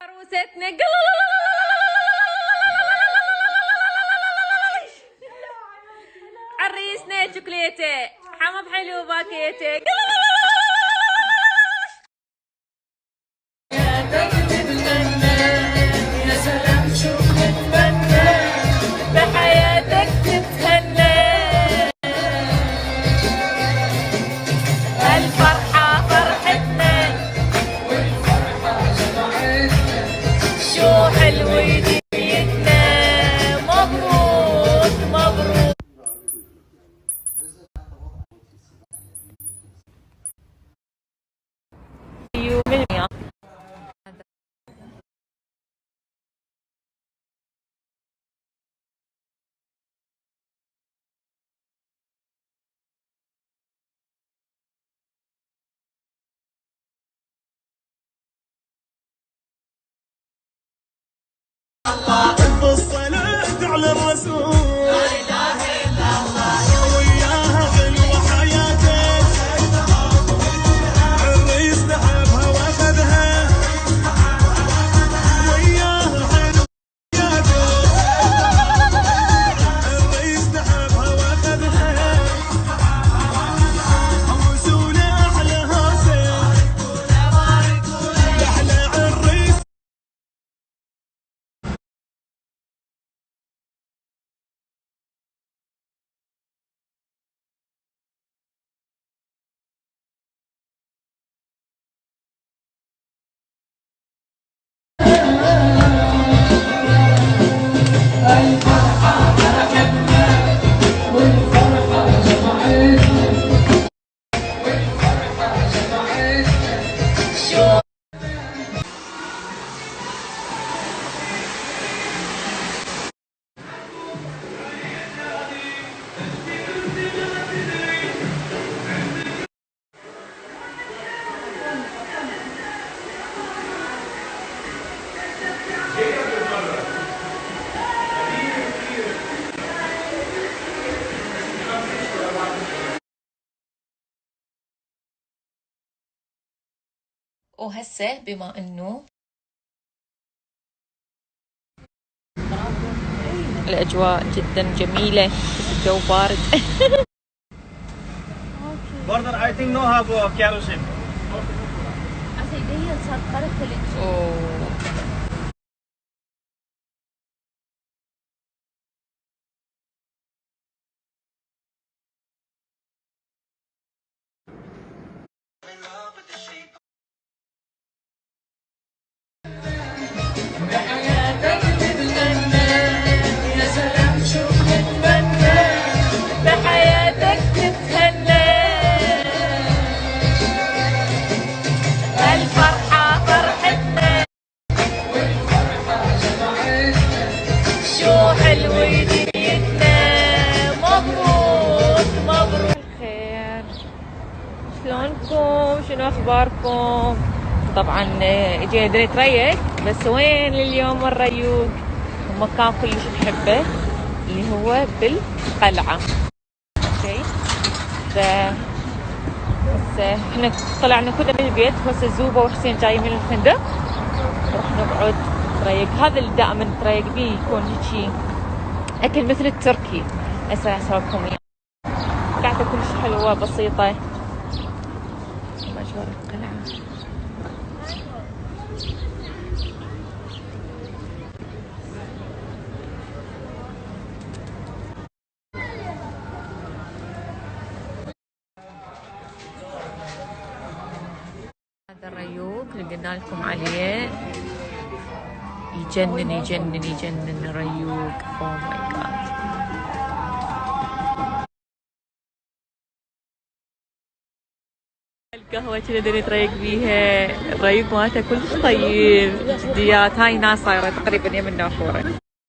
عروستنا عريسنا شوكليته حمض حلو باكيته يا سلام شو بتتمنى بحياتك تتهنى الفرحة فرحتنا والفرحة جمعتنا شو حلو يديتنا مبروك مبروك بالصلاة على الرسول لا إله إلا الله وياها غنوة حياتك الريس ذهبها واخذها وياها حلو حياتك الريس ذهبها واخذها وسولة أحلى هاسة أحلى الريس وهسه بما انه الاجواء جدا جميله الجو بارد Border I think no have kerosene. بحياتك تتمنى يا سلام شو بتتمنى بحياتك تتهنى الفرحة فرحتنا والفرحة جمعتنا شو حلو يديتنا مبروك مبروك خير شلونكم شنو اخباركم طبعا اجينا نتريق بس وين اليوم الريوق مكان كلش نحبه اللي هو بالقلعة اوكي هسه احنا طلعنا كلنا من البيت هسه زوبة وحسين جاي من الفندق نروح نقعد نتريق هذا اللي دائما نتريق بيه يكون هيجي اكل مثل التركي هسه اسوي لكم اياه قاعدة كلش حلوة بسيطة مجبر القلعة هذا الريوق اللي قلنا لكم عليه يجنن يجنن يجنن الريوق اوه ماي جاد القهوة كذا نتريق بيها الريوق مالته كلش طيب جديات هاي ناس صايرة تقريبا يم النافورة